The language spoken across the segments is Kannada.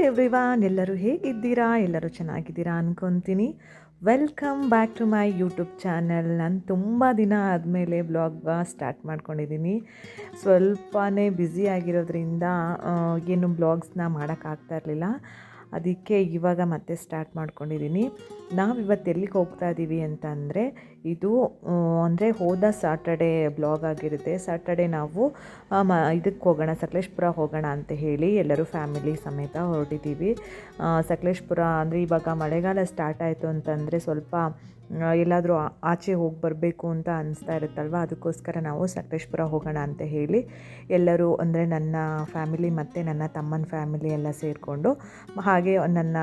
ಎವ್ರಿವಾನ್, ಎಲ್ಲರೂ ಹೇಗಿದ್ದೀರಾ? ಎಲ್ಲರೂ ಚೆನ್ನಾಗಿದ್ದೀರಾ ಅನ್ಕೊತೀನಿ. Welcome back to my YouTube channel. ನಾನು ತುಂಬ ದಿನ ಆದಮೇಲೆ ಬ್ಲಾಗ್ ಸ್ಟಾರ್ಟ್ ಮಾಡ್ಕೊಂಡಿದ್ದೀನಿ. ಸ್ವಲ್ಪನೇ ಬ್ಯುಸಿ ಆಗಿರೋದ್ರಿಂದ ಏನು ಬ್ಲಾಗ್ಸ್ನ ಮಾಡೋಕ್ಕಾಗ್ತಾ ಇರಲಿಲ್ಲ. ಅದಕ್ಕೆ ಇವಾಗ ಮತ್ತೆ ಸ್ಟಾರ್ಟ್ ಮಾಡ್ಕೊಂಡಿದ್ದೀನಿ. ನಾವಿವತ್ತು ಎಲ್ಲಿಗೆ ಹೋಗ್ತಾ ಇದ್ದೀವಿ ಅಂತ ಅಂದರೆ, ಇದು ಅಂದರೆ ಹೋದ ಸ್ಯಾಟರ್ಡೇ ಬ್ಲಾಗ್ ಆಗಿರುತ್ತೆ. ಸ್ಯಾಟರ್ಡೇ ನಾವು ಇದಕ್ಕೆ ಹೋಗೋಣ, ಸಕಲೇಶಪುರ ಹೋಗೋಣ ಅಂತ ಹೇಳಿ ಎಲ್ಲರೂ ಫ್ಯಾಮಿಲಿ ಸಮೇತ ಹೊರಟಿದ್ದೀವಿ. ಸಕಲೇಶಪುರ ಅಂದರೆ ಇವಾಗ ಮಳೆಗಾಲ ಸ್ಟಾರ್ಟ್ ಆಯಿತು ಅಂತಂದರೆ ಸ್ವಲ್ಪ ಎಲ್ಲಾದರೂ ಆಚೆ ಹೋಗಿ ಬರಬೇಕು ಅಂತ ಅನಿಸ್ತಾ ಇರುತ್ತಲ್ವ. ಅದಕ್ಕೋಸ್ಕರ ನಾವು ಸಕಲೇಶಪುರ ಹೋಗೋಣ ಅಂತ ಹೇಳಿ ಎಲ್ಲರೂ, ಅಂದರೆ ನನ್ನ ಫ್ಯಾಮಿಲಿ ಮತ್ತು ನನ್ನ ತಮ್ಮನ ಫ್ಯಾಮಿಲಿ ಎಲ್ಲ ಸೇರಿಕೊಂಡು, ಹಾಗೆ ನನ್ನ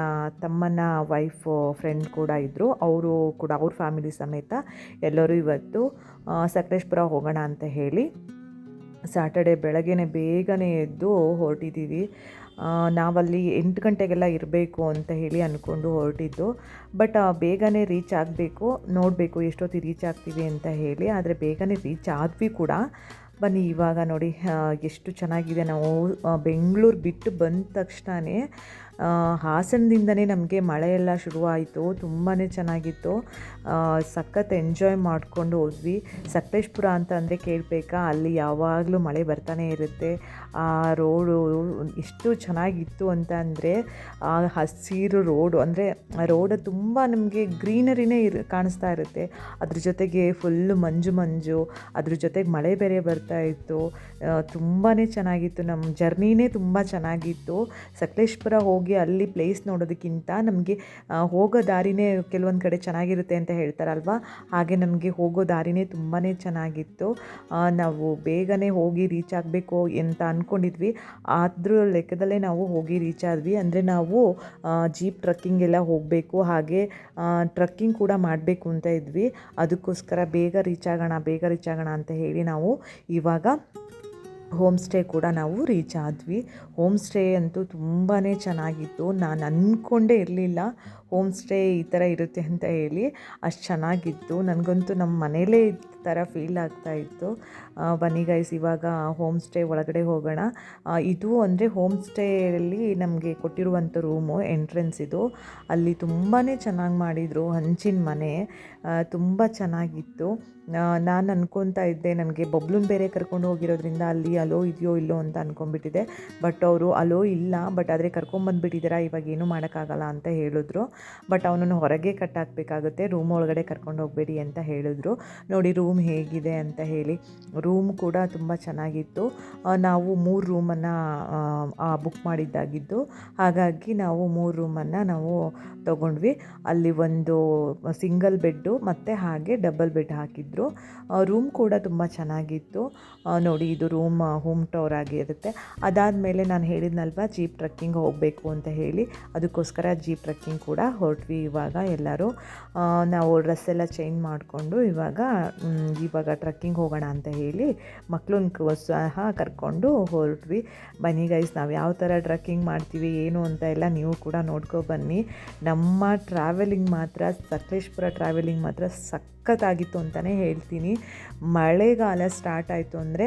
ತಮ್ಮನ ವೈಫು ಫ್ರೆಂಡ್ ಕೂಡ ಇದ್ದರು, ಅವರು ಕೂಡ ಅವ್ರ ಫ್ಯಾಮಿಲಿ ಸಮೇತ ಎಲ್ಲರೂ ಇವತ್ತು ಸಕಲೇಶಪುರ ಹೋಗೋಣ ಅಂತ ಹೇಳಿ ಸ್ಯಾಟರ್ಡೇ ಬೇಗನೆ ಎದ್ದು ಹೊರಟಿದ್ದೀವಿ. ನಾವಲ್ಲಿ 8 ಗಂಟೆಗೆಲ್ಲ ಇರಬೇಕು ಅಂತ ಹೇಳಿ ಅಂದ್ಕೊಂಡು ಹೊರಟಿದ್ದು. ಬಟ್ ಬೇಗನೆ ರೀಚ್ ಆಗಬೇಕು, ನೋಡಬೇಕು ಎಷ್ಟೊತ್ತಿಗೆ ರೀಚ್ ಆಗ್ತೀವಿ ಅಂತ ಹೇಳಿ. ಆದರೆ ಬೇಗನೆ ರೀಚ್ ಆದ್ವಿ ಕೂಡ. ಬನ್ನಿ ಇವಾಗ ನೋಡಿ ಎಷ್ಟು ಚೆನ್ನಾಗಿದೆ. ನಾವು ಬೆಂಗಳೂರು ಬಿಟ್ಟು ಬಂದ ತಕ್ಷಣವೇ ಹಾಸನದಿಂದನೇ ನಮಗೆ ಮಳೆಯೆಲ್ಲ ಶುರುವಾಯಿತು. ತುಂಬಾ ಚೆನ್ನಾಗಿತ್ತು. ಸಖತ್ ಎಂಜಾಯ್ ಮಾಡಿಕೊಂಡು ಹೋದ್ವಿ. ಸಕಲೇಶಪುರ ಅಂತ ಅಂದರೆ ಕೇಳಬೇಕಾ, ಅಲ್ಲಿ ಯಾವಾಗಲೂ ಮಳೆ ಬರ್ತಾನೆ ಇರುತ್ತೆ. ಆ ರೋಡು ಎಷ್ಟು ಚೆನ್ನಾಗಿತ್ತು ಅಂತ ಅಂದರೆ, ಆ ಹಸಿರು ರೋಡು, ಅಂದರೆ ರೋಡು ತುಂಬ ನಮಗೆ ಗ್ರೀನರಿನೇ ಕಾಣಿಸ್ತಾ ಇರುತ್ತೆ. ಅದ್ರ ಜೊತೆಗೆ ಫುಲ್ಲು ಮಂಜು, ಅದ್ರ ಜೊತೆಗೆ ಮಳೆ ಬೇರೆ ಬರ್ತಾಯಿತ್ತು. ತುಂಬಾ ಚೆನ್ನಾಗಿತ್ತು. ನಮ್ಮ ಜರ್ನಿನೇ ತುಂಬ ಚೆನ್ನಾಗಿತ್ತು. ಸಕಲೇಶಪುರ ಹೋಗಿ ಅಲ್ಲಿ ಪ್ಲೇಸ್ ನೋಡೋದಕ್ಕಿಂತ ನಮಗೆ ಹೋಗೋ ದಾರಿನೇ ಕೆಲವೊಂದು ಕಡೆ ಚೆನ್ನಾಗಿರುತ್ತೆ ಅಂತ ಹೇಳ್ತಾರಲ್ವ, ಹಾಗೆ ನಮಗೆ ಹೋಗೋ ದಾರಿನೇ ತುಂಬಾ ಚೆನ್ನಾಗಿತ್ತು. ನಾವು ಬೇಗನೆ ಹೋಗಿ ರೀಚ್ ಆಗಬೇಕು ಅಂತ ಅಂದ್ಕೊಂಡಿದ್ವಿ. ಅದ್ರ ಲೆಕ್ಕದಲ್ಲೇ ನಾವು ಹೋಗಿ ರೀಚ್ ಆದ್ವಿ. ಅಂದರೆ ನಾವು ಜೀಪ್ ಟ್ರಕ್ಕಿಂಗ್ ಎಲ್ಲ ಹೋಗಬೇಕು, ಹಾಗೆ ಟ್ರಕ್ಕಿಂಗ್ ಕೂಡ ಮಾಡಬೇಕು ಅಂತ ಇದ್ವಿ. ಅದಕ್ಕೋಸ್ಕರ ಬೇಗ ರೀಚ್ ಆಗೋಣ ಅಂತ ಹೇಳಿ ನಾವು ಇವಾಗ ಹೋಮ್ ಸ್ಟೇ ಕೂಡ ನಾವು ರೀಚ್ ಆದ್ವಿ. ಹೋಮ್ ಸ್ಟೇ ಅಂತೂ ತುಂಬಾ ಚೆನ್ನಾಗಿತ್ತು. ನಾನು ಅಂದ್ಕೊಂಡೇ ಇರಲಿಲ್ಲ ಹೋಮ್ ಸ್ಟೇ ಈ ಥರ ಇರುತ್ತೆ ಅಂತ ಹೇಳಿ. ಅಷ್ಟು ಚೆನ್ನಾಗಿತ್ತು. ನನಗಂತೂ ನಮ್ಮ ಮನೇಲೇ ಥರ ಫೀಲ್ ಆಗ್ತಾಯಿತ್ತು. ಬನ್ನಿ ಗೈಸ್, ಇವಾಗ ಹೋಮ್ ಸ್ಟೇ ಒಳಗಡೆ ಹೋಗೋಣ. ಇದು ಅಂದರೆ ಹೋಮ್ ಸ್ಟೇಯಲ್ಲಿ ನಮಗೆ ಕೊಟ್ಟಿರುವಂಥ ರೂಮು ಎಂಟ್ರೆನ್ಸ್ ಇದು. ಅಲ್ಲಿ ತುಂಬಾ ಚೆನ್ನಾಗಿ ಮಾಡಿದರು. ಹಂಚಿನ ಮನೆ ತುಂಬ ಚೆನ್ನಾಗಿತ್ತು. ನಾನು ಅಂದ್ಕೊತಾ ಇದ್ದೆ, ನನಗೆ ಬಬ್ಲೂನ್ ಬೇರೆ ಕರ್ಕೊಂಡು ಹೋಗಿರೋದ್ರಿಂದ ಅಲ್ಲಿ ಅಲೋ ಇದೆಯೋ ಇಲ್ಲೋ ಅಂತ ಅಂದ್ಕೊಂಡ್ಬಿಟ್ಟಿದ್ದೆ. ಬಟ್ ಅವರು ಅಲೋ ಇಲ್ಲ, ಬಟ್ ಆದರೆ ಕರ್ಕೊಂಬಂದುಬಿಟ್ಟಿದ್ದೀರಾ, ಇವಾಗ ಏನೂ ಮಾಡೋಕ್ಕಾಗಲ್ಲ ಅಂತ ಹೇಳಿದ್ರು. ಬಟ್ ಅವನನ್ನು ಹೊರಗೆ ಕಟ್ಟಾಕಬೇಕಾಗುತ್ತೆ, ರೂಮ್ ಒಳಗಡೆ ಕರ್ಕೊಂಡು ಹೋಗಬೇಡಿ ಅಂತ ಹೇಳಿದ್ರು. ನೋಡಿ ರೂಮ್ ಹೇಗಿದೆ ಅಂತ ಹೇಳಿ. ರೂಮ್ ಕೂಡ ತುಂಬ ಚೆನ್ನಾಗಿತ್ತು. ನಾವು 3 ರೂಮನ್ನು ಬುಕ್ ಮಾಡಿದ್ದಾಗಿದ್ದು, ಹಾಗಾಗಿ ನಾವು 3 ರೂಮನ್ನು ನಾವು ತೊಗೊಂಡ್ವಿ. ಅಲ್ಲಿ ಒಂದು ಸಿಂಗಲ್ ಬೆಡ್ಡು ಮತ್ತು ಹಾಗೆ ಡಬಲ್ ಬೆಡ್ ಹಾಕಿದ್ರು. ರೂಮ್ ಕೂಡ ತುಂಬ ಚೆನ್ನಾಗಿತ್ತು. ನೋಡಿ ಇದು ಹೋಮ್ ಟೂರ್ ಆಗಿರುತ್ತೆ. ಅದಾದಮೇಲೆ ನಾನು ಹೇಳಿದ್ನಲ್ವ ಜೀಪ್ ಟ್ರಕ್ಕಿಂಗ್ ಹೋಗಬೇಕು ಅಂತ ಹೇಳಿ, ಅದಕ್ಕೋಸ್ಕರ ಜೀಪ್ ಟ್ರಕ್ಕಿಂಗ್ ಕೂಡ ಹೊರಟ್ವಿ. ಇವಾಗ ಎಲ್ಲರೂ ನಾವು ಡ್ರೆಸ್ ಎಲ್ಲ ಚೇಂಜ್ ಮಾಡಿಕೊಂಡು ಇವಾಗ ಟ್ರಕ್ಕಿಂಗ್ ಹೋಗೋಣ ಅಂತ ಹೇಳಿ ಮಕ್ಕಳನ್ನ ಸಹ ಕರ್ಕೊಂಡು ಹೊರಟ್ವಿ. ಬನ್ನಿ ಗೈಸ್, ನಾವು ಯಾವ ಥರ ಟ್ರಕ್ಕಿಂಗ್ ಮಾಡ್ತೀವಿ ಏನು ಅಂತ ಎಲ್ಲ ನೀವು ಕೂಡ ನೋಡ್ಕೊಬನ್ನಿ. ನಮ್ಮ ಟ್ರಾವೆಲಿಂಗ್ ಮಾತ್ರ, ಸಕಲೇಶಪುರ ಟ್ರಾವೆಲಿಂಗ್ ಮಾತ್ರ ಸಖತ್ತಾಗಿತ್ತು ಅಂತಲೇ ಹೇಳ್ತೀನಿ. ಮಳೆಗಾಲ ಸ್ಟಾರ್ಟ್ ಆಯಿತು ಅಂದರೆ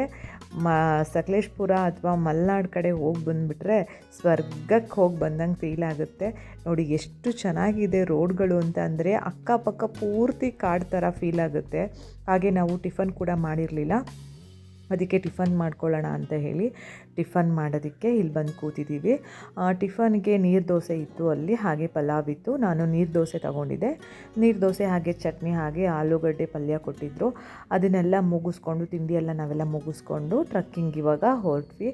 ಸಕಲೇಶಪುರ ಅಥವಾ ಮಲೆನಾಡು ಕಡೆ ಹೋಗಿ ಬಂದುಬಿಟ್ರೆ ಸ್ವರ್ಗಕ್ಕೆ ಹೋಗಿ ಬಂದಂಗೆ ಫೀಲ್ ಆಗುತ್ತೆ. ನೋಡಿ ಎಷ್ಟು ಚೆನ್ನಾಗಿದೆ ರೋಡ್ಗಳು ಅಂತ ಅಂದರೆ, ಅಕ್ಕಪಕ್ಕ ಪೂರ್ತಿ ಕಾಡು ಥರ ಫೀಲ್ ಆಗುತ್ತೆ. ಹಾಗೆ ನಾವು ಟಿಫನ್ ಕೂಡ ಮಾಡಿರಲಿಲ್ಲ, ಅದಕ್ಕೆ ಟಿಫನ್ ಮಾಡ್ಕೊಳ್ಳೋಣ ಅಂತ ಹೇಳಿ ಟಿಫನ್ ಮಾಡೋದಕ್ಕೆ ಇಲ್ಲಿ ಬಂದು ಕೂತಿದ್ದೀವಿ. ಟಿಫನ್ಗೆ ನೀರು ದೋಸೆ ಇತ್ತು ಅಲ್ಲಿ, ಹಾಗೆ ಪಲಾವ್ ಇತ್ತು. ನಾನು ನೀರು ದೋಸೆ ತೊಗೊಂಡಿದ್ದೆ. ನೀರು ದೋಸೆ ಹಾಗೆ ಚಟ್ನಿ, ಹಾಗೆ ಆಲೂಗಡ್ಡೆ ಪಲ್ಯ ಕೊಟ್ಟಿದ್ದರು. ಅದನ್ನೆಲ್ಲ ಮುಗಿಸ್ಕೊಂಡು, ತಿಂಡಿಯೆಲ್ಲ ನಾವೆಲ್ಲ ಮುಗಿಸ್ಕೊಂಡು ಟ್ರಕ್ಕಿಂಗ್ ಇವಾಗ ಹೊರಟ್ವಿ.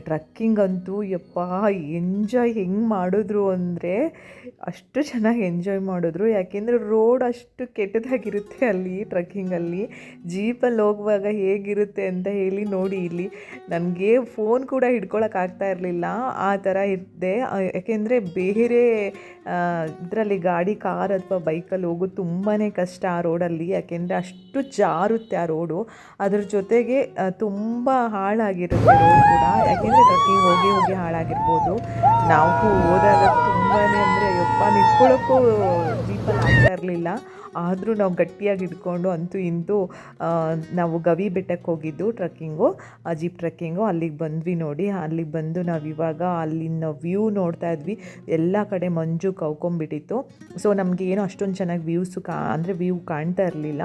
ಟ್ರಕ್ಕಿಂಗ್ ಅಂತೂ ಯಪ್ಪ ಎಂಜಾಯ್ ಹೆಂಗೆ ಮಾಡಿದ್ರು ಅಂದರೆ ಅಷ್ಟು ಚೆನ್ನಾಗಿ ಎಂಜಾಯ್ ಮಾಡಿದ್ರು. ಯಾಕೆಂದರೆ ರೋಡ್ ಅಷ್ಟು ಕೆಟ್ಟದಾಗಿರುತ್ತೆ ಅಲ್ಲಿ ಟ್ರಕ್ಕಿಂಗಲ್ಲಿ. ಜೀಪಲ್ಲಿ ಹೋಗುವಾಗ ಹೇಗಿರುತ್ತೆ ಅಂತ ಹೇಳಿ ನೋಡಿ. ಇಲ್ಲಿ ನನಗೆ ಫೋನ್ ಕೂಡ ಹಿಡ್ಕೊಳಕ್ಕಾಗ್ತಾ ಇರಲಿಲ್ಲ, ಆ ಥರ ಇದ್ದೆ. ಯಾಕೆಂದರೆ ಬೇರೆ ಇದರಲ್ಲಿ ಗಾಡಿ, ಕಾರ್ ಅಥವಾ ಬೈಕಲ್ಲಿ ಹೋಗೋದು ತುಂಬಾ ಕಷ್ಟ ಆ ರೋಡಲ್ಲಿ. ಯಾಕೆಂದರೆ ಅಷ್ಟು ಜಾರುತ್ತೆ ಆ ರೋಡು. ಅದ್ರ ಜೊತೆಗೆ ತುಂಬ ಹಾಳಾಗಿರುತ್ತೆ ರೋಡ್ ಕೂಡ. ಯಾಕೆಂದರೆ ಟ್ರಕ್ಕಿಂಗ್ ಹೋಗಿ ಹಾಳಾಗಿರ್ಬೋದು. ನಾವು ಹೋದಾಗ ತುಂಬಾ ಅಂದರೆ ಯಪ್ಪ ನಿಂತ್ಕೊಳ್ಳೋಕ್ಕೂ ಜೀಪಲ್ಲಿ ಆಗ್ತಾ ಇರಲಿಲ್ಲ. ಆದರೂ ನಾವು ಗಟ್ಟಿಯಾಗಿ ಹಿಡ್ಕೊಂಡು ಅಂತೂ ಇಂತೂ ನಾವು ಗವಿ ಬೆಟ್ಟಕ್ಕೆ ಹೋಗಿದ್ದು ಟ್ರಕ್ಕಿಂಗು, ಜೀಪ್ ಟ್ರಕ್ಕಿಂಗು. ಅಲ್ಲಿಗೆ ಬಂದ್ವಿ ನೋಡಿ. ಅಲ್ಲಿ ಬಂದು ನಾವಿವಾಗ ಅಲ್ಲಿನ ವ್ಯೂ ನೋಡ್ತಾ ಇದ್ವಿ. ಎಲ್ಲ ಕಡೆ ಮಂಜು ಕವ್ಕೊಂಬಿಟ್ಟಿತ್ತು. ಸೊ ನಮಗೆ ಏನೋ ಅಷ್ಟೊಂದು ಚೆನ್ನಾಗಿ ಅಂದರೆ ವ್ಯೂ ಕಾಣ್ತಾ ಇರಲಿಲ್ಲ.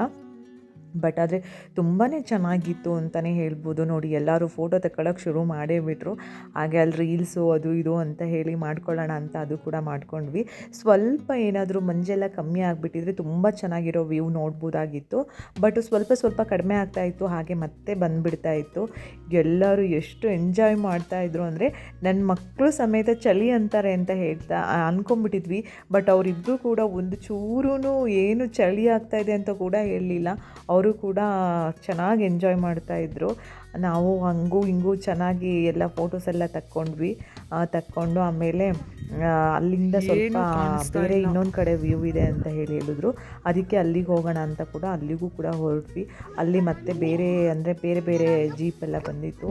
ಬಟ್ ಆದರೆ ತುಂಬಾ ಚೆನ್ನಾಗಿತ್ತು ಅಂತಲೇ ಹೇಳ್ಬೋದು. ನೋಡಿ ಎಲ್ಲರೂ ಫೋಟೋ ತಗೊಳ್ಳೋಕೆ ಶುರು ಮಾಡೇ ಬಿಟ್ರು. ಹಾಗೆ ಅಲ್ಲಿ ರೀಲ್ಸು ಅದು ಇದು ಅಂತ ಹೇಳಿ ಮಾಡ್ಕೊಳ್ಳೋಣ ಅಂತ ಅದು ಕೂಡ ಮಾಡ್ಕೊಂಡ್ವಿ. ಸ್ವಲ್ಪ ಏನಾದರೂ ಮಂಜೆಲ್ಲ ಕಮ್ಮಿ ಆಗಿಬಿಟ್ಟಿದ್ರೆ ತುಂಬ ಚೆನ್ನಾಗಿರೋ ವ್ಯೂ ನೋಡ್ಬೋದಾಗಿತ್ತು. ಬಟ್ ಸ್ವಲ್ಪ ಕಡಿಮೆ ಆಗ್ತಾಯಿತ್ತು, ಹಾಗೆ ಮತ್ತೆ ಬಂದುಬಿಡ್ತಾಯಿತ್ತು. ಎಲ್ಲರೂ ಎಷ್ಟು ಎಂಜಾಯ್ ಮಾಡ್ತಾಯಿದ್ರು ಅಂದರೆ ನನ್ನ ಮಕ್ಕಳು ಸಮೇತ ಚಳಿ ಅಂತಾರೆ ಅಂತ ಅಂದ್ಕೊಂಬಿಟ್ಟಿದ್ವಿ. ಬಟ್ ಅವರಿಬ್ಬರು ಕೂಡ ಒಂದು ಚೂರೂ ಏನು ಚಳಿ ಆಗ್ತಾಯಿದೆ ಅಂತ ಕೂಡ ಹೇಳಲಿಲ್ಲ. ಅವರು ಕೂಡ ಚೆನ್ನಾಗಿ ಎಂಜಾಯ್ ಮಾಡ್ತಾಯಿದ್ರು. ನಾವು ಹಂಗೂ ಹಿಂಗೂ ಚೆನ್ನಾಗಿ ಎಲ್ಲ ಫೋಟೋಸ್ ಎಲ್ಲ ತಕ್ಕೊಂಡು ಆಮೇಲೆ ಅಲ್ಲಿಂದ ಸ್ವಲ್ಪ ಬೇರೆ ಇನ್ನೊಂದು ಕಡೆ ವ್ಯೂ ಇದೆ ಅಂತ ಹೇಳಿದ್ರು. ಅದಕ್ಕೆ ಅಲ್ಲಿಗೆ ಹೋಗೋಣ ಅಂತ ಕೂಡ ಅಲ್ಲಿಗೂ ಕೂಡ ಹೊರಟ್ವಿ. ಅಲ್ಲಿ ಮತ್ತೆ ಬೇರೆ ಜೀಪೆಲ್ಲ ಬಂದಿತ್ತು.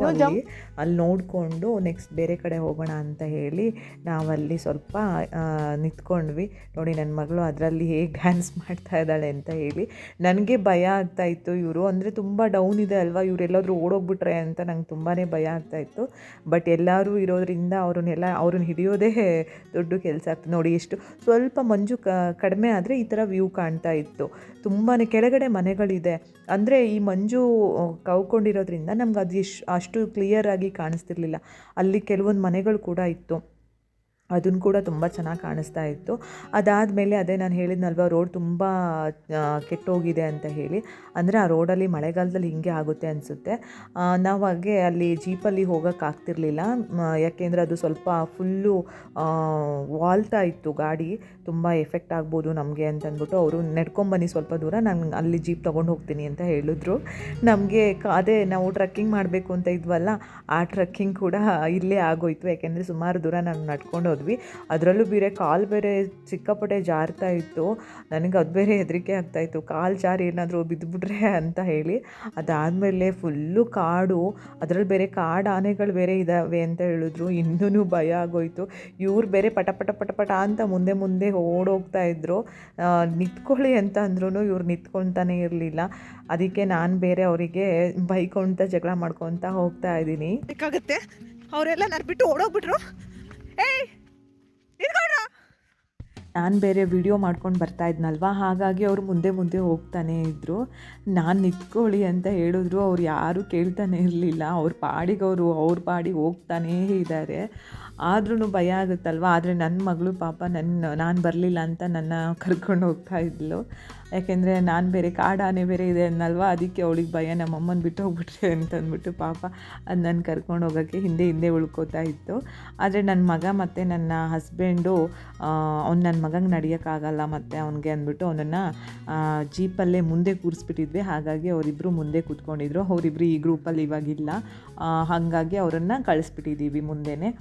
ಅಲ್ಲಿ ನೋಡಿಕೊಂಡು ನೆಕ್ಸ್ಟ್ ಬೇರೆ ಕಡೆ ಹೋಗೋಣ ಅಂತ ಹೇಳಿ ನಾವಲ್ಲಿ ಸ್ವಲ್ಪ ನಿಂತ್ಕೊಂಡ್ವಿ. ನೋಡಿ ನನ್ನ ಮಗಳು ಅದರಲ್ಲಿ ಹೇಗೆ ಡ್ಯಾನ್ಸ್ ಮಾಡ್ತಾ ಇದ್ದಾಳೆ ಅಂತ ಹೇಳಿ ನನಗೆ ಭಯ ಆಗ್ತಾಯಿತ್ತು. ಇವರು ಅಂದರೆ ತುಂಬ ಡೌನ್ ಇದೆ ಅಲ್ವಾ, ಇವರೆಲ್ಲಾದರೂ ಓಡೋಗ್ಬಿಟ್ರೆ ಅಂತ ನಂಗೆ ತುಂಬಾ ಭಯ ಆಗ್ತಾಯಿತ್ತು. ಬಟ್ ಎಲ್ಲರೂ ಇರೋದ್ರಿಂದ ಅವ್ರನ್ನ ಹಿಡಿಯೋದೇ ದೊಡ್ಡ ಕೆಲಸ ಆಗ್ತದೆ. ನೋಡಿ ಎಷ್ಟು ಸ್ವಲ್ಪ ಮಂಜು ಕಡಿಮೆ ಆದರೆ ಈ ಥರ ವ್ಯೂ ಕಾಣ್ತಾ ಇತ್ತು. ತುಂಬಾ ಕೆಳಗಡೆ ಮನೆಗಳಿದೆ, ಅಂದರೆ ಈ ಮಂಜು ಕವ್ಕೊಂಡಿರೋದ್ರಿಂದ ನಮ್ಗೆ ಅದು ಅಷ್ಟು ಕ್ಲಿಯರಾಗಿ ಕಾಣಿಸ್ತಿರ್ಲಿಲ್ಲ. ಅಲ್ಲಿ ಕೆಲವೊಂದು ಮನೆಗಳು ಕೂಡ ಇತ್ತು, ಅದನ್ನು ಕೂಡ ತುಂಬ ಚೆನ್ನಾಗಿ ಕಾಣಿಸ್ತಾ ಇತ್ತು. ಅದಾದಮೇಲೆ ಅದೇ ನಾನು ಹೇಳಿದ್ನಲ್ವ, ರೋಡ್ ತುಂಬ ಕೆಟ್ಟೋಗಿದೆ ಅಂತ ಹೇಳಿ. ಅಂದರೆ ಆ ರೋಡಲ್ಲಿ ಮಳೆಗಾಲದಲ್ಲಿ ಹಿಂಗೆ ಆಗುತ್ತೆ ಅನಿಸುತ್ತೆ. ನಾವು ಹಾಗೆ ಅಲ್ಲಿ ಜೀಪಲ್ಲಿ ಹೋಗೋಕ್ಕಾಗ್ತಿರ್ಲಿಲ್ಲ, ಯಾಕೆಂದರೆ ಅದು ಸ್ವಲ್ಪ ಫುಲ್ಲು ವಾಲ್ತಾ ಇತ್ತು ಗಾಡಿ, ತುಂಬ ಎಫೆಕ್ಟ್ ಆಗ್ಬೋದು ನಮಗೆ ಅಂತಂದ್ಬಿಟ್ಟು ಅವರು ನಡ್ಕೊಂಬನ್ನಿ ಸ್ವಲ್ಪ ದೂರ, ನಾನು ಅಲ್ಲಿ ಜೀಪ್ ತೊಗೊಂಡು ಹೋಗ್ತೀನಿ ಅಂತ ಹೇಳಿದ್ರು. ನಮಗೆ ಅದೇ ನಾವು ಟ್ರಕ್ಕಿಂಗ್ ಮಾಡಬೇಕು ಅಂತ ಇದ್ವಲ್ಲ, ಆ ಟ್ರಕ್ಕಿಂಗ್ ಕೂಡ ಇಲ್ಲೇ ಆಗೋಯ್ತು. ಯಾಕೆಂದರೆ ಸುಮಾರು ದೂರ ನಾನು ನಡ್ಕೊಂಡು ಹೋದ್ವಿ. ಅದರಲ್ಲೂ ಕಾಲು ಬೇರೆ ಸಿಕ್ಕಾಪಟ್ಟೆ ಜಾರ್ತಾ ಇತ್ತು. ನನಗೆ ಅದು ಬೇರೆ ಹೆದರಿಕೆ ಆಗ್ತಾಯಿತ್ತು, ಕಾಲು ಜಾರಿ ಏನಾದರೂ ಬಿದ್ದುಬಿಟ್ರೆ ಅಂತ ಹೇಳಿ. ಅದಾದಮೇಲೆ ಫುಲ್ಲು ಕಾಡು, ಅದರಲ್ಲಿ ಬೇರೆ ಕಾಡು ಆನೆಗಳು ಬೇರೆ ಇದ್ದಾವೆ ಅಂತ ಹೇಳಿದ್ರು. ಇನ್ನೂ ಭಯ ಆಗೋಯ್ತು. ಇವ್ರು ಬೇರೆ ಪಟ ಅಂತ ಮುಂದೆ ಓಡೋಗ್ತಾ ಇದ್ರು. ನಿಂತ್ಕೊಳ್ಳಿ ಅಂತ ಅಂದ್ರೂ ಇವ್ರು ನಿಂತ್ಕೊತಾನೆ ಇರಲಿಲ್ಲ. ಅದಕ್ಕೆ ನಾನು ಬೇರೆ ಅವರಿಗೆ ಬೈಕೊಂತ ಜಗಳ ಮಾಡ್ಕೊತ ಹೋಗ್ತಾ ಇದ್ದೀನಿ. ಬೇಕಾಗುತ್ತೆ ಅವರೆಲ್ಲ ನರ್ಬಿಟ್ಟು ಓಡೋಗ್ಬಿಟ್ರು. ನಾನು ಬೇರೆ ವಿಡಿಯೋ ಮಾಡ್ಕೊಂಡು ಬರ್ತಾ ಇದ್ನಲ್ವ, ಹಾಗಾಗಿ ಅವರು ಮುಂದೆ ಹೋಗ್ತಾನೇ ಇದ್ದರು. ನಾನು ನಿಂತ್ಕೊಳ್ಳಿ ಅಂತ ಹೇಳಿದ್ರು, ಅವ್ರು ಯಾರೂ ಕೇಳ್ತಾನೆ ಇರಲಿಲ್ಲ. ಅವ್ರ ಪಾಡಿಗೆ ಹೋಗ್ತಾನೇ ಇದ್ದಾರೆ. ಆದ್ರೂ ಭಯ ಆಗುತ್ತಲ್ವ. ಆದರೆ ನನ್ನ ಮಗಳು ಪಾಪ ನಾನು ಬರಲಿಲ್ಲ ಅಂತ ನನ್ನ ಕರ್ಕೊಂಡು ಹೋಗ್ತಾ ಇದ್ಲು. ಯಾಕೆಂದರೆ ನಾನು ಬೇರೆ ಕಾಡಾನೆ ಬೇರೆ ಇದೆ ಅನ್ನಲ್ವ, ಅದಕ್ಕೆ ಅವಳಿಗೆ ಭಯ, ನಮ್ಮಮ್ಮನ ಬಿಟ್ಟು ಹೋಗ್ಬಿಟ್ರೆ ಅಂತಂದ್ಬಿಟ್ಟು ಪಾಪ ಅದು ನನ್ನ ಕರ್ಕೊಂಡು ಹೋಗೋಕ್ಕೆ ಹಿಂದೆ ಉಳ್ಕೋತಾ ಇತ್ತು. ಆದರೆ ನನ್ನ ಮಗ ಮತ್ತು ನನ್ನ ಹಸ್ಬೆಂಡು ನನ್ನ ಮಗಂಗೆ ನಡೆಯೋಕ್ಕಾಗಲ್ಲ ಮತ್ತು ಅವನಿಗೆ ಅಂದ್ಬಿಟ್ಟು ಅವನನ್ನು ಜೀಪಲ್ಲೇ ಮುಂದೆ ಕೂರಿಸ್ಬಿಟ್ಟಿದ್ವಿ. ಹಾಗಾಗಿ ಅವರಿಬ್ಬರು ಮುಂದೆ ಕೂತ್ಕೊಂಡಿದ್ರು. ಅವರಿಬ್ಬರು ಈ ಗ್ರೂಪಲ್ಲಿ ಇವಾಗಿಲ್ಲ, ಹಾಗಾಗಿ ಅವರನ್ನು ಕಳಿಸ್ಬಿಟ್ಟಿದ್ದೀವಿ ಮುಂದೆನೇ.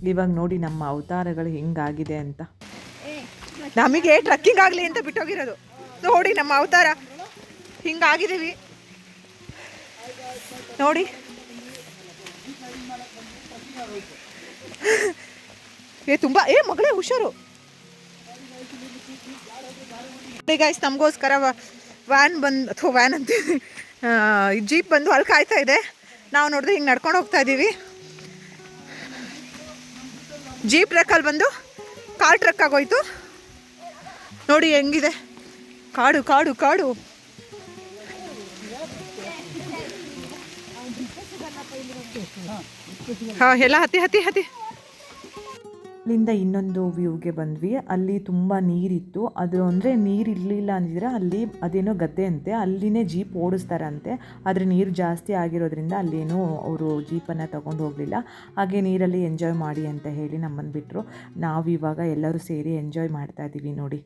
ಇವಾಗ ನೋಡಿ ನಮ್ಮ ಅವತಾರಗಳು ಹೆಂಗಾಗಿದೆ ಅಂತ. ನಮಗೆ ಟ್ರಕ್ಕಿಂಗ್ ಆಗಲಿ ಅಂತ ಬಿಟ್ಟೋಗಿರೋದು ನೋಡಿ, ನಮ್ಮ ಅವತಾರ ಹಿಂಗಾಗಿದ್ದೀವಿ ನೋಡಿ. ತುಂಬ ಮಗಳೇ ಹುಷಾರು. ಗೈಸ್, ನಮಗೋಸ್ಕರ ವ್ಯಾನ್ ಅಂತೀವಿ, ಜೀಪ್ ಬಂದು ಅಲ್ಲಿ ಕಾಯ್ತಾ ಇದೆ. ನಾವು ನೋಡಿದ್ರೆ ಹಿಂಗೆ ನಡ್ಕೊಂಡು ಹೋಗ್ತಾ ಇದ್ದೀವಿ. ಜೀಪ್ ಟ್ರಕ್ಕಲ್ಲಿ ಬಂದು ಕಾರ್ ಟ್ರಕ್ ಆಗೋಯ್ತು ನೋಡಿ ಹೆಂಗಿದೆ. ಕಾಡು ಎಲ್ಲ ಹತ್ತಿ ಅಲ್ಲಿಂದ ಇನ್ನೊಂದು ವ್ಯೂಗೆ ಬಂದ್ವಿ. ಅಲ್ಲಿ ತುಂಬ ನೀರಿತ್ತು. ಅದು ಅಂದರೆ ನೀರು ಇರಲಿಲ್ಲ ಅಂದಿದ್ರೆ ಅಲ್ಲಿ ಅದೇನೋ ಗದ್ದೆ ಅಂತೆ, ಅಲ್ಲಿನೇ ಜೀಪ್ ಓಡಿಸ್ತಾರಂತೆ. ಆದರೆ ನೀರು ಜಾಸ್ತಿ ಆಗಿರೋದ್ರಿಂದ ಅಲ್ಲೇನೋ ಅವರು ಜೀಪನ್ನು ತಗೊಂಡು ಹೋಗಲಿಲ್ಲ. ಹಾಗೆ ನೀರಲ್ಲಿ ಎಂಜಾಯ್ ಮಾಡಿ ಅಂತ ಹೇಳಿ ನಮ್ಮನ್ನು ಬಿಟ್ಟರು. ನಾವಿವಾಗ ಎಲ್ಲರೂ ಸೇರಿ ಎಂಜಾಯ್ ಮಾಡ್ತಾ ಇದ್ದೀವಿ ನೋಡಿ.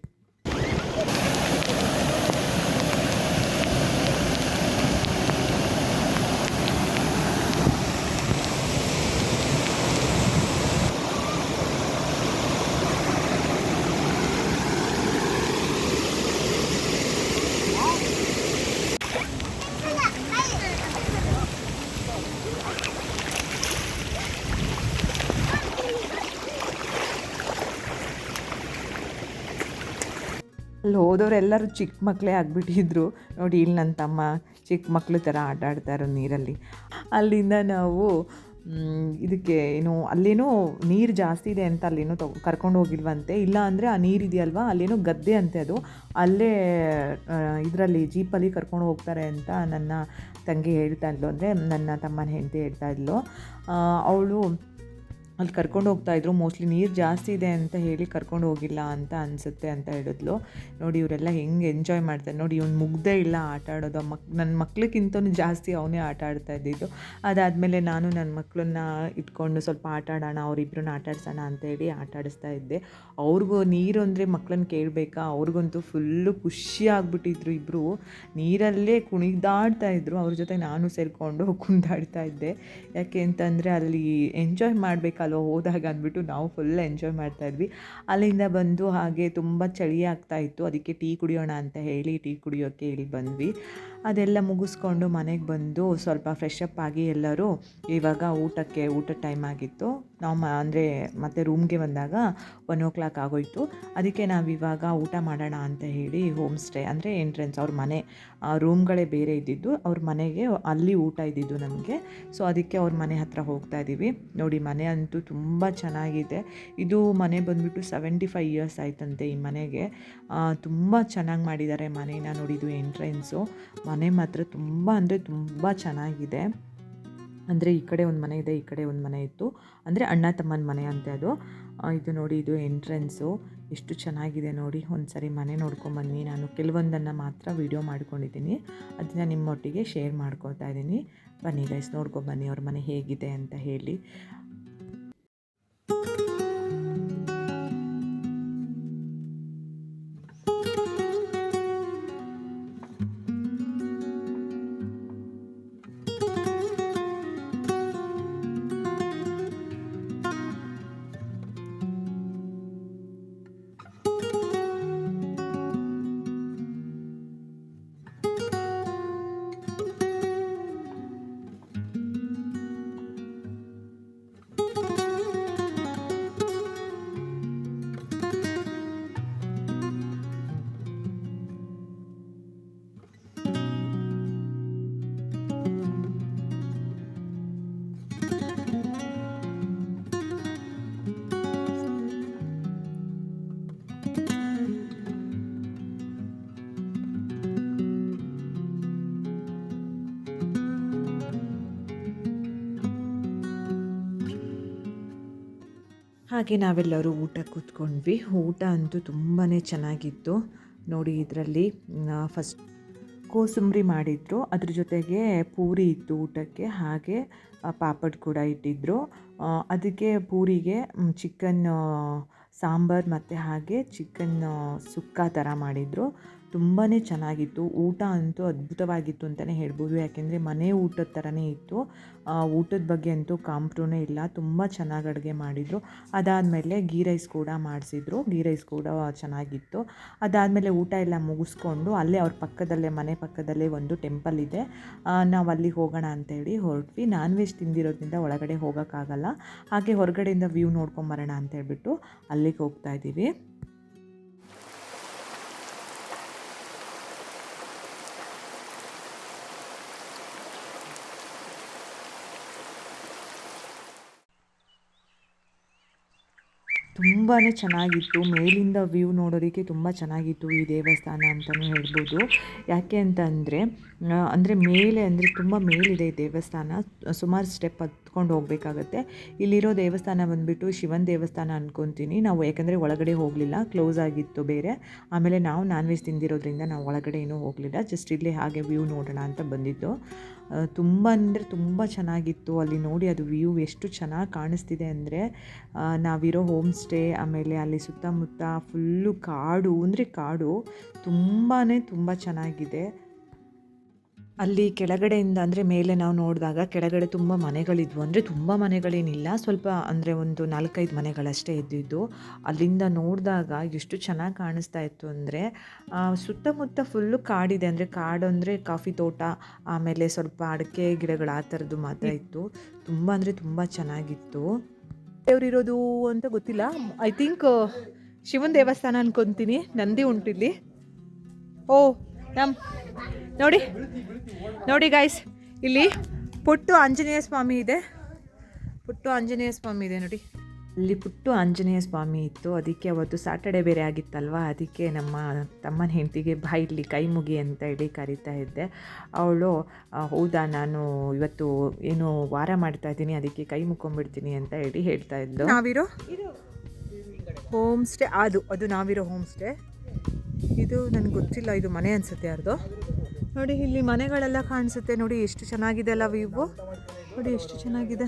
ಅಲ್ಲಿ ಹೋದವರೆಲ್ಲರೂ ಚಿಕ್ಕ ಮಕ್ಕಳೇ ಆಗಿಬಿಟ್ಟಿದ್ರು ನೋಡಿ. ಇಲ್ಲಿ ನನ್ನ ತಮ್ಮ ಚಿಕ್ಕ ಮಕ್ಕಳು ಥರ ಆಟ ಆಡ್ತಾರೋ ನೀರಲ್ಲಿ. ಅಲ್ಲಿಂದ ನಾವು ಇದಕ್ಕೆ ಏನು ಅಲ್ಲೇನೋ ನೀರು ಜಾಸ್ತಿ ಇದೆ ಅಂತ ಅಲ್ಲೇನೋ ಕರ್ಕೊಂಡು ಹೋಗಿಲ್ವಂತೆ. ಇಲ್ಲ ಅಂದರೆ ಆ ನೀರು ಇದೆಯಲ್ವಾ ಅಲ್ಲೇನೋ ಗದ್ದೆ ಅಂತೆ, ಅದು ಅಲ್ಲೇ ಇದರಲ್ಲಿ ಜೀಪಲ್ಲಿ ಕರ್ಕೊಂಡು ಹೋಗ್ತಾರೆ ಅಂತ ನನ್ನ ತಂಗಿ ಹೇಳ್ತಾ ಇದ್ಲು, ಅಂದರೆ ನನ್ನ ತಮ್ಮನ ಹೆಂಡತಿ ಹೇಳ್ತಾ ಇದ್ಲು. ಅವಳು ಅಲ್ಲಿ ಕರ್ಕೊಂಡು ಹೋಗ್ತಾಯಿದ್ರು, ಮೋಸ್ಟ್ಲಿ ನೀರು ಜಾಸ್ತಿ ಇದೆ ಅಂತ ಹೇಳಿ ಕರ್ಕೊಂಡು ಹೋಗಿಲ್ಲ ಅಂತ ಅನಿಸುತ್ತೆ ಅಂತ ಹೇಳಿದ್ಲು. ನೋಡಿ ಇವರೆಲ್ಲ ಹೆಂಗೆ ಎಂಜಾಯ್ ಮಾಡ್ತಾರೆ ನೋಡಿ, ಇವ್ನು ಮುಗ್ದೇ ಇಲ್ಲ ಆಟ ಆಡೋದು. ನನ್ನ ಮಕ್ಳಿಗಿಂತನೂ ಜಾಸ್ತಿ ಅವನೇ ಆಟ ಆಡ್ತಾ ಇದ್ದಿದ್ದು. ಅದಾದಮೇಲೆ ನಾನು ನನ್ನ ಮಕ್ಕಳನ್ನ ಇಟ್ಕೊಂಡು ಸ್ವಲ್ಪ ಆಟ ಆಡೋಣ, ಅವರಿಬ್ಬರನ್ನ ಆಟ ಆಡ್ಸೋಣ ಅಂತೇಳಿ ಆಟ ಆಡಿಸ್ತಾ ಇದ್ದೆ. ಅವ್ರಿಗೂ ನೀರು ಅಂದರೆ ಮಕ್ಕಳನ್ನ ಕೇಳಬೇಕಾ, ಅವ್ರಿಗಂತೂ ಫುಲ್ಲು ಖುಷಿ ಆಗಿಬಿಟ್ಟಿದ್ರು. ಇಬ್ಬರು ನೀರಲ್ಲೇ ಕುಣಿದಾಡ್ತಾ ಇದ್ದರು. ಅವ್ರ ಜೊತೆ ನಾನು ಸೇರಿಕೊಂಡು ಕುಣಿದಾಡ್ತಾ ಇದ್ದೆ. ಯಾಕೆ ಅಂತಂದರೆ ಅಲ್ಲಿ ಎಂಜಾಯ್ ಮಾಡಬೇಕಲ್ವ ಹೋದಾಗ ಅಂದ್ಬಿಟ್ಟು ನಾವು ಫುಲ್ ಎಂಜಾಯ್ ಮಾಡ್ತಾಯಿದ್ವಿ. ಅಲ್ಲಿಂದ ಬಂದು ಹಾಗೆ ತುಂಬ ಚಳಿ ಆಗ್ತಾಯಿತ್ತು, ಅದಕ್ಕೆ ಟೀ ಕುಡಿಯೋಣ ಅಂತ ಹೇಳಿ ಟೀ ಕುಡಿಯೋಕ್ಕೆ ಇಲ್ಲಿ ಬಂದ್ವಿ. ಅದೆಲ್ಲ ಮುಗಿಸ್ಕೊಂಡು ಮನೆಗೆ ಬಂದು ಸ್ವಲ್ಪ ಫ್ರೆಶ್ ಅಪ್ ಆಗಿ ಎಲ್ಲರೂ ಇವಾಗ ಊಟದ ಟೈಮ್ ಆಗಿತ್ತು. ನಾವು ಅಂದರೆ ಮತ್ತೆ ರೂಮ್ಗೆ ಬಂದಾಗ 1 o'clock ಆಗೋಯಿತು. ಅದಕ್ಕೆ ನಾವಿವಾಗ ಊಟ ಮಾಡೋಣ ಅಂತ ಹೇಳಿ ಹೋಮ್ ಸ್ಟೇ ಅಂದರೆ ಎಂಟ್ರೆನ್ಸ್ ಅವ್ರ ಮನೆ ರೂಮ್ಗಳೇ ಬೇರೆ ಇದ್ದಿದ್ದು, ಅವ್ರ ಮನೆಗೆ ಅಲ್ಲಿ ಊಟ ಇದ್ದಿದ್ದು ನಮಗೆ. ಸೊ ಅದಕ್ಕೆ ಅವ್ರ ಮನೆ ಹತ್ರ ಹೋಗ್ತಾ ಇದ್ದೀವಿ. ನೋಡಿ ಮನೆ ಅಂತೂ ತುಂಬ ಚೆನ್ನಾಗಿದೆ. ಇದು ಮನೆ ಬಂದುಬಿಟ್ಟು 75 years ಆಯ್ತಂತೆ ಈ ಮನೆಗೆ. ತುಂಬ ಚೆನ್ನಾಗಿ ಮಾಡಿದ್ದಾರೆ ಮನೇನ. ನೋಡಿ ಇದು ಎಂಟ್ರೆನ್ಸು. ಮನೆ ಮಾತ್ರ ತುಂಬ ಅಂದರೆ ತುಂಬ ಚೆನ್ನಾಗಿದೆ. ಅಂದರೆ ಈ ಕಡೆ ಒಂದು ಮನೆ ಇದೆ, ಈ ಕಡೆ ಒಂದು ಮನೆ ಇತ್ತು, ಅಂದರೆ ಅಣ್ಣ ತಮ್ಮನ ಮನೆ ಅಂತೆ ಅದು. ಇದು ನೋಡಿ ಇದು ಎಂಟ್ರೆನ್ಸು ಎಷ್ಟು ಚೆನ್ನಾಗಿದೆ ನೋಡಿ. ಒಂದು ಸರಿ ಮನೆ ನೋಡ್ಕೊಂಬನ್ನಿ. ನಾನು ಕೆಲವೊಂದನ್ನು ಮಾತ್ರ ವಿಡಿಯೋ ಮಾಡ್ಕೊಂಡಿದ್ದೀನಿ, ಅದನ್ನು ನಿಮ್ಮೊಟ್ಟಿಗೆ ಶೇರ್ ಮಾಡ್ಕೊತಾ ಇದ್ದೀನಿ. ಬನ್ನಿ ಗೈಸ್ ನೋಡ್ಕೊಂಬನ್ನಿ ಅವ್ರ ಮನೆ ಹೇಗಿದೆ ಅಂತ ಹೇಳಿ. ಹಾಗೆ ನಾವೆಲ್ಲರೂ ಊಟ ಕೂತ್ಕೊಂಡ್ವಿ. ಊಟ ಅಂತೂ ತುಂಬಾ ಚೆನ್ನಾಗಿತ್ತು ನೋಡಿ. ಇದರಲ್ಲಿ ಫಸ್ಟ್ ಕೋಸಂಬರಿ ಮಾಡಿದ್ರು, ಅದ್ರ ಜೊತೆಗೆ ಪೂರಿ ಇತ್ತು ಊಟಕ್ಕೆ, ಹಾಗೆ ಪಾಪಡ್ ಕೂಡ ಇಟ್ಟಿದ್ದರು. ಅದಕ್ಕೆ ಪೂರಿಗೆ ಚಿಕನ್ ಸಾಂಬಾರು ಮತ್ತು ಹಾಗೆ ಚಿಕನ್ ಸುಕ್ಕ ಥರ ಮಾಡಿದರು. ತುಂಬಾ ಚೆನ್ನಾಗಿತ್ತು. ಊಟ ಅಂತೂ ಅದ್ಭುತವಾಗಿತ್ತು ಅಂತಲೇ ಹೇಳ್ಬೋದು. ಯಾಕೆಂದರೆ ಮನೆ ಊಟದ ಥರನೇ ಇತ್ತು. ಊಟದ ಬಗ್ಗೆ ಅಂತೂ ಕಾಂಪ್ರೂನೇ ಇಲ್ಲ. ತುಂಬ ಚೆನ್ನಾಗಿ ಅಡುಗೆ ಮಾಡಿದರು. ಅದಾದಮೇಲೆ ಗೀ ರೈಸ್ ಕೂಡ ಮಾಡಿಸಿದ್ರು. ಗೀ ರೈಸ್ ಕೂಡ ಚೆನ್ನಾಗಿತ್ತು. ಅದಾದಮೇಲೆ ಊಟ ಎಲ್ಲ ಮುಗಿಸ್ಕೊಂಡು ಅಲ್ಲೇ ಅವ್ರ ಪಕ್ಕದಲ್ಲೇ ಮನೆ ಪಕ್ಕದಲ್ಲೇ ಒಂದು ಟೆಂಪಲ್ ಇದೆ, ನಾವು ಅಲ್ಲಿಗೆ ಹೋಗೋಣ ಅಂತೇಳಿ ಹೊರಟ್ವಿ. ನಾನ್ ವೆಜ್ ತಿಂದಿರೋದ್ರಿಂದ ಒಳಗಡೆ ಹೋಗೋಕ್ಕಾಗಲ್ಲ, ಹಾಗೆ ಹೊರಗಡೆಯಿಂದ ವ್ಯೂ ನೋಡ್ಕೊಂಬರೋಣ ಅಂತೇಳ್ಬಿಟ್ಟು ಅಲ್ಲಿಗೆ ಹೋಗ್ತಾ ಇದ್ದೀವಿ. ತುಂಬಾ ಚೆನ್ನಾಗಿತ್ತು. ಮೇಲಿಂದ ವ್ಯೂ ನೋಡೋದಕ್ಕೆ ತುಂಬ ಚೆನ್ನಾಗಿತ್ತು ಈ ದೇವಸ್ಥಾನ ಅಂತಲೂ ಹೇಳ್ಬೋದು. ಯಾಕೆ ಅಂತ ಅಂದರೆ ಮೇಲೆ ಅಂದರೆ ತುಂಬ ಮೇಲಿದೆ ಈ ದೇವಸ್ಥಾನ. ಸುಮಾರು ಸ್ಟೆಪ್ ಹತ್ಕೊಂಡು ಹೋಗಬೇಕಾಗತ್ತೆ. ಇಲ್ಲಿರೋ ದೇವಸ್ಥಾನ ಬಂದುಬಿಟ್ಟು ಶಿವನ ದೇವಸ್ಥಾನ ಅಂದ್ಕೊತೀನಿ ನಾವು, ಯಾಕಂದರೆ ಒಳಗಡೆ ಹೋಗಲಿಲ್ಲ, ಕ್ಲೋಸ್ ಆಗಿತ್ತು ಬೇರೆ. ಆಮೇಲೆ ನಾವು ನಾನ್ ವೆಜ್ ತಿಂದಿರೋದ್ರಿಂದ ನಾವು ಒಳಗಡೆ ಏನೂ ಹೋಗಲಿಲ್ಲ, ಜಸ್ಟ್ ಇಲ್ಲೇ ಹಾಗೆ ವ್ಯೂ ನೋಡೋಣ ಅಂತ ಬಂದಿದ್ದು. ತುಂಬ ಅಂದರೆ ತುಂಬ ಚೆನ್ನಾಗಿತ್ತು. ಅಲ್ಲಿ ನೋಡಿ ಅದು ವ್ಯೂ ಎಷ್ಟು ಚೆನ್ನಾಗಿ ಕಾಣಿಸ್ತಿದೆ ಅಂದರೆ, ನಾವಿರೋ ಹೋಮ್ ಸ್ಟೇ, ಆಮೇಲೆ ಅಲ್ಲಿ ಸುತ್ತಮುತ್ತ ಫುಲ್ಲು ಕಾಡು ಅಂದರೆ ಕಾಡು, ತುಂಬ ಚೆನ್ನಾಗಿದೆ. ಅಲ್ಲಿ ಕೆಳಗಡೆಯಿಂದ ಅಂದರೆ ಮೇಲೆ ನಾವು ನೋಡಿದಾಗ ಕೆಳಗಡೆ ತುಂಬ ಮನೆಗಳಿದ್ವು. ಅಂದರೆ ತುಂಬ ಮನೆಗಳೇನಿಲ್ಲ, ಸ್ವಲ್ಪ ಅಂದರೆ ಒಂದು 4-5 ಮನೆಗಳಷ್ಟೇ ಇದ್ದಿದ್ದು. ಅಲ್ಲಿಂದ ನೋಡಿದಾಗ ಎಷ್ಟು ಚೆನ್ನಾಗಿ ಕಾಣಿಸ್ತಾ ಇತ್ತು ಅಂದರೆ, ಸುತ್ತಮುತ್ತ ಫುಲ್ಲು ಕಾಡಿದೆ. ಅಂದರೆ ಕಾಡು ಅಂದರೆ ಕಾಫಿ ತೋಟ, ಆಮೇಲೆ ಸ್ವಲ್ಪ ಅಡಿಕೆ ಗಿಡಗಳು, ಆ ಥರದ್ದು ಮಾತ್ರ ಇತ್ತು. ತುಂಬ ಅಂದರೆ ತುಂಬ ಚೆನ್ನಾಗಿತ್ತು. ದೇವರಿರೋದು ಅಂತ ಗೊತ್ತಿಲ್ಲ, ಐ ಥಿಂಕ್ ಶಿವನ ದೇವಸ್ಥಾನ ಅನ್ಕೊತೀನಿ. ನಂದಿ ಉಂಟಿಲ್ಲಿ. ಓ ನೋಡಿ ಗಾಯ್ಸ್, ಇಲ್ಲಿ ಪುಟ್ಟು ಆಂಜನೇಯ ಸ್ವಾಮಿ ಇದೆ. ಪುಟ್ಟು ಆಂಜನೇಯ ಸ್ವಾಮಿ ಇದೆ ನೋಡಿ. ಅಲ್ಲಿ ಪುಟ್ಟು ಆಂಜನೇಯ ಸ್ವಾಮಿ ಇತ್ತು. ಅದಕ್ಕೆ ಅವತ್ತು ಸ್ಯಾಟರ್ಡೆ ಬೇರೆ ಆಗಿತ್ತಲ್ವ, ಅದಕ್ಕೆ ನಮ್ಮ ತಮ್ಮನ ಹೆಂಡತಿಗೆ ಬಾಯಿಲಿ ಕೈ ಮುಗಿ ಅಂತ ಹೇಳಿ ಕರಿತಾ ಇದ್ದೆ. ಅವಳು ಹೌದಾ, ನಾನು ಇವತ್ತು ಏನು ವಾರ ಮಾಡ್ತಾಯಿದ್ದೀನಿ, ಅದಕ್ಕೆ ಕೈ ಮುಕ್ಕೊಂಬಿಡ್ತೀನಿ ಅಂತ ಹೇಳಿ ಹೇಳ್ತಾ ಇದ್ದು. ನಾವಿರೋ ಹೋಮ್ ಸ್ಟೇ ಅದು ನಾವಿರೋ ಹೋಮ್ ಸ್ಟೇ. ಇದು ನನಗೆ ಗೊತ್ತಿಲ್ಲ, ಇದು ಮನೆ ಅನಿಸುತ್ತೆ ಯಾರ್ದು. ನೋಡಿ ಇಲ್ಲಿ ಮನೆಗಳೆಲ್ಲ ಕಾಣಿಸುತ್ತೆ. ನೋಡಿ ಎಷ್ಟು ಚೆನ್ನಾಗಿದೆ ಅಲ್ಲ ವ್ಯೂ. ನೋಡಿ ಎಷ್ಟು ಚೆನ್ನಾಗಿದೆ.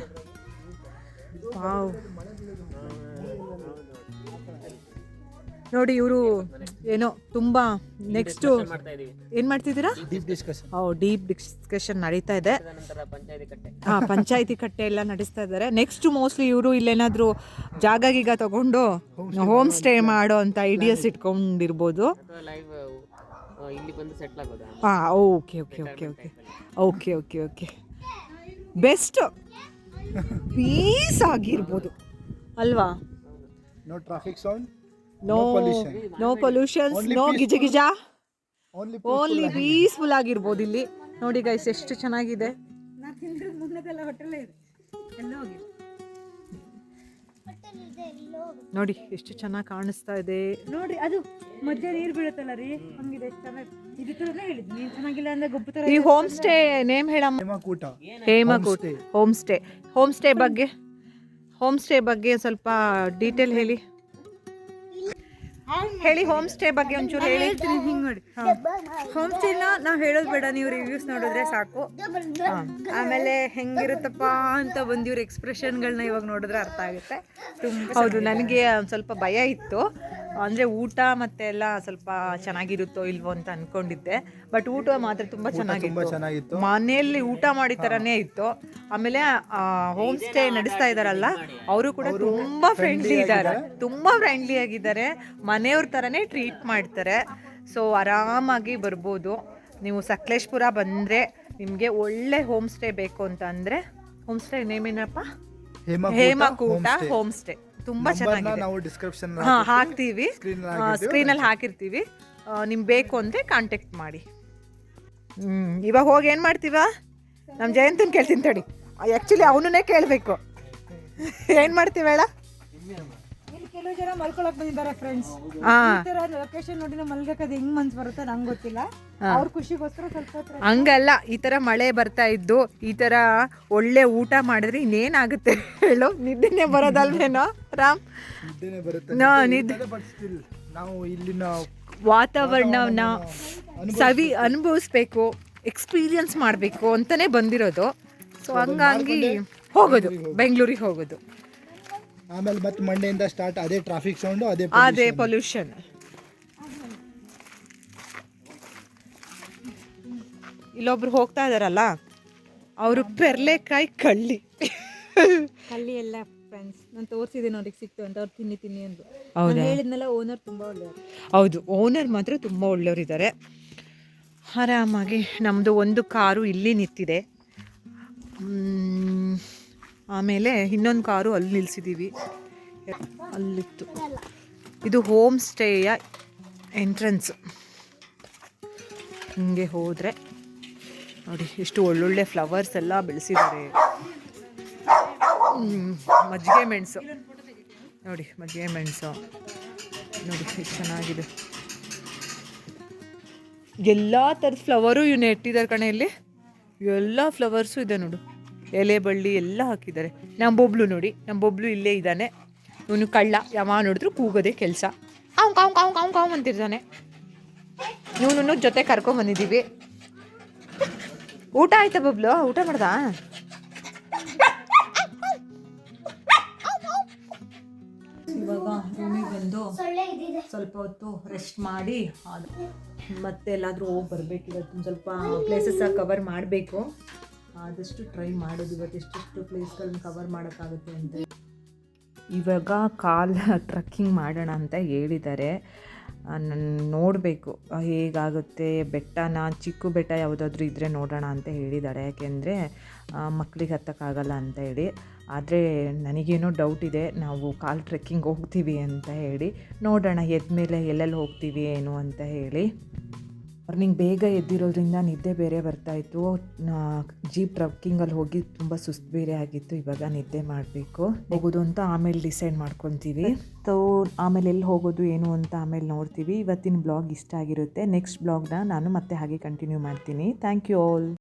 ವಾವ್. ನೋಡಿ ಇವರು ಏನೋ ತುಂಬ ನೆಕ್ಸ್ಟು ಏನು ಮಾಡ್ತಿದ್ದೀರಾ? ಡೀಪ್ ಡಿಸ್ಕಷನ್ ನಡೀತಾ ಇದೆ. ಪಂಚಾಯತಿ ಕಟ್ಟೆ ಎಲ್ಲ ನಡೆಸ್ತಾ ಇದ್ದಾರೆ. ನೆಕ್ಸ್ಟ್ ಮೋಸ್ಟ್ಲಿ ಇವರು ಇಲ್ಲೇನಾದರೂ ಜಾಗ ಗೀಗ ತಗೊಂಡು ಹೋಮ್ ಸ್ಟೇ ಮಾಡೋ ಅಂತ ಐಡಿಯಾಸ್ ಇಟ್ಕೊಂಡಿರ್ಬೋದು. Okay okay okay okay okay okay okay best peace ಆಗಿರ್ಬೋದು ಅಲ್ವಾ? No traffic sound, no pollutions, no ಗಿಜ ಓನ್ಲಿ ಪೀಸ್ಫುಲ್ ಆಗಿರ್ಬೋದು ಇಲ್ಲಿ. ನೋಡಿ ಗೈಸ್ ಎಷ್ಟು ಚೆನ್ನಾಗಿದೆ. ನೋಡಿ ಎಷ್ಟು ಚೆನ್ನಾಗಿ ಕಾಣಿಸ್ತಾ ಇದೆ. ನೋಡ್ರಿ ಅದು ಮಧ್ಯ ನೀರು ಬೀಳುತ್ತಲ್ಲ ರೀ, ಹಂಗಿದೆ ಚೆನ್ನಾಗಿ. ಇದು ತರ ಹೇಳಿದ್ ನೀನ್ ಚೆನ್ನಾಗಿಲ್ಲ ಅಂದ್ರೆ ಗೊಬ್ಬ ತರ. ಈ ಹೋಮ್ ಸ್ಟೇ ನೇಮ್ ಹೇಳಮ್ಮ. ಹೇಮಕೂಟ ಹೋಮ್ ಸ್ಟೇ ಬಗ್ಗೆ ಸ್ವಲ್ಪ ಡೀಟೇಲ್ ಹೇಳಿ. ಹೋಮ್ ಸ್ಟೇ ಬಗ್ಗೆ ಒಂಚೂರು ಹೇಳಿ. ಹಿಂಗ್ ನೋಡಿ, ಹೋಮ್ ಸ್ಟೇನ ನಾವ್ ಹೇಳೋದು ಬೇಡ, ನೀವು ರಿವ್ಯೂಸ್ ನೋಡಿದ್ರೆ ಸಾಕು. ಆಮೇಲೆ ಹೆಂಗಿರುತ್ತಪ್ಪ ಅಂತ ಬಂದು ಇವ್ರ ಎಕ್ಸ್ಪ್ರೆಷನ್ಗಳನ್ನ ಇವಾಗ ನೋಡಿದ್ರೆ ಅರ್ಥ ಆಗುತ್ತೆ. ಹೌದು, ನನಗೆ ಒಂದು ಸ್ವಲ್ಪ ಭಯ ಇತ್ತು, ಅಂದರೆ ಊಟ ಮತ್ತೆ ಎಲ್ಲ ಸ್ವಲ್ಪ ಚೆನ್ನಾಗಿರುತ್ತೋ ಇಲ್ವೋ ಅಂತ ಅನ್ಕೊಂಡಿದ್ದೆ. ಬಟ್ ಊಟ ಮಾತ್ರ ತುಂಬ ಚೆನ್ನಾಗಿತ್ತು. ಮನೆಯಲ್ಲಿ ಊಟ ಮಾಡಿ ಥರನೇ ಇತ್ತು. ಆಮೇಲೆ ಹೋಮ್ ಸ್ಟೇ ನಡೆಸ್ತಾ ಇದ್ದಾರಲ್ಲ, ಅವರು ಕೂಡ ತುಂಬ ಫ್ರೆಂಡ್ಲಿ ಇದ್ದಾರೆ, ತುಂಬ ಫ್ರೆಂಡ್ಲಿ ಆಗಿದ್ದಾರೆ. ಮನೆಯವ್ರ ಥರನೇ ಟ್ರೀಟ್ ಮಾಡ್ತಾರೆ. ಸೊ ಆರಾಮಾಗಿ ಬರ್ಬೋದು. ನೀವು ಸಕಲೇಶ್ಪುರ ಬಂದರೆ ನಿಮಗೆ ಒಳ್ಳೆ ಹೋಮ್ ಸ್ಟೇ ಬೇಕು ಅಂತ ಅಂದರೆ ಹೋಮ್ ಸ್ಟೇ ನೇಮ್ ಏನಪ್ಪ? Hemakuta home stay. ತುಂಬ ಚೆನ್ನಾಗಿದೆ. ಹಾಕ್ತೀವಿ, ಸ್ಕ್ರೀನಲ್ಲಿ ಹಾಕಿರ್ತೀವಿ. ನಿಮ್ಗೆ ಬೇಕು ಅಂದರೆ ಕಾಂಟ್ಯಾಕ್ಟ್ ಮಾಡಿ. ಇವಾಗ ಹೋಗಿ ಏನು ಮಾಡ್ತೀವ? ನಮ್ಮ ಜಯಂತನ್ ಕೇಳ್ತೀನಿ ತಡಿ. ಆ್ಯಕ್ಚುಲಿ ಅವನನ್ನೇ ಕೇಳಬೇಕು. ಏನು ಮಾಡ್ತೀವಿ ಹೇಳ? ಕೆಲವು ಜನ ಮಲ್ಕೊಳಕ್ ಬಂದಿದ್ದಾರೆ ಫ್ರೆಂಡ್ಸ್. ಲೊಕೇಶನ್ ನೋಡಿ ನಾವು ಮಲ್ಗಕ್ಕದು ಹೆಂಗ್ ಮನ್ಸ್ ಬರುತ್ತೆ ನಂಗೆ ಗೊತ್ತಿಲ್ಲ. ಅವ್ರ ಖುಷಿಗೋಸ್ಕರ ಸ್ವಲ್ಪ ಹಂಗಲ್ಲ, ಈ ತರ ಮಳೆ ಬರ್ತಾ ಇದ್ದು ಈ ತರ ಒಳ್ಳೆ ಊಟ ಮಾಡಿದ್ರೆ ಇನ್ನೇನಾಗುತ್ತೆ ಹೇಳು? ನಿದ್ದೆನೆ ಬರೋದಲ್ವೇನೋ ರಾಮ್? ನಾವು ಇಲ್ಲಿನ ವಾತಾವರಣವನ್ನ ಸವಿ ಅನುಭವಿಸ್ಬೇಕು, ಎಕ್ಸ್ಪೀರಿಯನ್ಸ್ ಮಾಡಬೇಕು ಅಂತಾನೆ ಬಂದಿರೋದು. ಸೊ ಹಂಗಾಗಿ ಹೋಗೋದು, ಬೆಂಗಳೂರಿಗೆ ಹೋಗೋದು. ಆಮೇಲೆ ಮತ್ತೆ ಮಂಡೆಯಿಂದ ಸ್ಟಾರ್ಟ್ ಅದೇ ಟ್ರಾಫಿಕ್ ಸೌಂಡು, ಅದೇ ಪೊಲ್ಯೂಷನ್. ಇಲ್ಲೊಬ್ರು ಹೋಗ್ತಾ ಇದಾರಲ್ಲ, ಅವರು ಪೆರ್ಲೆಕಾಯಿ ಕಳ್ಳಿ ಎಲ್ಲ ಫ್ರೆಂಡ್ಸ್ ನಾನು ತೋರಿಸಿದ್ದೀನಿ, ಅವ್ರಿಗೆ ಸಿಕ್ತು ಅಂತ. ಅವ್ರು ತಿನ್ನಿ ಅಂದ್ರು. ಹೇಳಿದ್ನಲ್ಲ, ಓನರ್ ತುಂಬಾ ಒಳ್ಳೆಯವರು. ಹೌದು, ಓನರ್ ಮಾತ್ರ ತುಂಬ ಒಳ್ಳೆಯವರಿದ್ದಾರೆ. ಆರಾಮಾಗಿ ನಮ್ಮದು ಒಂದು ಕಾರು ಇಲ್ಲಿ ನಿಂತಿದೆ. ಆಮೇಲೆ ಇನ್ನೊಂದು ಕಾರು ಅಲ್ಲಿ ನಿಲ್ಲಿಸಿದ್ದೀವಿ, ಅಲ್ಲಿತ್ತು. ಇದು ಹೋಮ್ ಸ್ಟೇಯ ಎಂಟ್ರೆನ್ಸ್. ಹಿಂಗೆ ಹೋದರೆ ನೋಡಿ ಎಷ್ಟು ಒಳ್ಳೊಳ್ಳೆ ಫ್ಲವರ್ಸ್ ಎಲ್ಲ ಬೆಳೆಸಿದ್ದಾರೆ. ಮಜ್ಜಿಗೆ ಮೆಣಸು ನೋಡಿ, ಮಜ್ಜಿಗೆ ಮೆಣಸು ನೋಡಿ ಎಷ್ಟು ಚೆನ್ನಾಗಿದೆ. ಎಲ್ಲ ಥರದ ಫ್ಲವರು ಇವು ನೆಟ್ಟಿದ್ದಾರೆ ಕಣೆ. ಇಲ್ಲಿ ಎಲ್ಲ ಫ್ಲವರ್ಸು ಇದೆ ನೋಡು, ಎಲೆ ಬಳ್ಳಿ ಎಲ್ಲ ಹಾಕಿದ್ದಾರೆ. ನಮ್ಮ ಬೊಬ್ಲು ನೋಡಿ, ನಮ್ಮ ಬೊಬ್ಲು ಇಲ್ಲೇ ಇದ್ದಾನೆ. ಇವನು ಕಳ್ಳ, ಯಾವ ನೋಡಿದ್ರು ಕೂಗೋದೆ ಕೆಲಸ. ಕಾವು ಅಂತಿರ್ತಾನೆ. ಇವನು ಜೊತೆ ಕರ್ಕೊಂಬಂದಿದ್ದೀವಿ. ಊಟ ಆಯ್ತಾ ಬಬ್ಲು? ಊಟ ಮಾಡ್ದಾ? ಇವಾಗ ರೂಮಿಗೆ ಬಂದು ಸ್ವಲ್ಪ ಹೊತ್ತು ರೆಸ್ಟ್ ಮಾಡಿ ಮತ್ತೆ ಎಲ್ಲಾದರೂ ಹೋಗಿ ಬರಬೇಕು. ಇವತ್ತು ಸ್ವಲ್ಪ ಪ್ಲೇಸಸ್ ಕವರ್ ಮಾಡಬೇಕು. ಆದಷ್ಟು ಟ್ರೈ ಮಾಡೋದು ಇವತ್ತು ಎಷ್ಟೆಷ್ಟು ಪ್ಲೇಸ್ಗಳನ್ನ ಕವರ್ ಮಾಡೋಕ್ಕಾಗುತ್ತೆ ಅಂತ. ಇವಾಗ ಟ್ರಕ್ಕಿಂಗ್ ಮಾಡೋಣ ಅಂತ ಹೇಳಿದ್ದಾರೆ. ನಾನು ನೋಡಬೇಕು ಹೇಗಾಗುತ್ತೆ. ಬೆಟ್ಟನ ಚಿಕ್ಕ ಬೆಟ್ಟ ಯಾವುದಾದ್ರೂ ಇದ್ದರೆ ನೋಡೋಣ ಅಂತ ಹೇಳಿದ್ದಾರೆ. ಯಾಕೆಂದರೆ ಮಕ್ಕಳಿಗೆ ಹತ್ತಕ್ಕಾಗಲ್ಲ ಅಂತ ಹೇಳಿ. ಆದರೆ ನನಗೇನೋ ಡೌಟ್ ಇದೆ, ನಾವು ಟ್ರೆಕ್ಕಿಂಗ್ ಹೋಗ್ತೀವಿ ಅಂತ ಹೇಳಿ. ನೋಡೋಣ ಎದ್ಮೇಲೆ ಎಲ್ಲೆಲ್ಲಿ ಹೋಗ್ತೀವಿ ಏನು ಅಂತ ಹೇಳಿ. ಮಾರ್ನಿಂಗ್ ಬೇಗ ಎದ್ದಿರೋದ್ರಿಂದ ನಿದ್ದೆ ಬೇರೆ ಬರ್ತಾಯಿತ್ತು. ಜೀಪ್ ಟ್ರಕ್ಕಿಂಗಲ್ಲಿ ಹೋಗಿ ತುಂಬ ಸುಸ್ತು ಬೇರೆ ಆಗಿತ್ತು. ಇವಾಗ ನಿದ್ದೆ ಮಾಡಬೇಕು ಹೋಗೋದು ಅಂತ ಆಮೇಲೆ ಡಿಸೈಡ್ ಮಾಡ್ಕೊತೀವಿ. ಆಮೇಲೆ ಎಲ್ಲಿ ಹೋಗೋದು ಏನು ಅಂತ ಆಮೇಲೆ ನೋಡ್ತೀವಿ. ಇವತ್ತಿನ ಬ್ಲಾಗ್ ಇಷ್ಟ ಆಗಿರುತ್ತೆ. ನೆಕ್ಸ್ಟ್ ಬ್ಲಾಗ್ನ ನಾನು ಮತ್ತೆ ಹಾಗೆ ಕಂಟಿನ್ಯೂ ಮಾಡ್ತೀನಿ. Thank you all.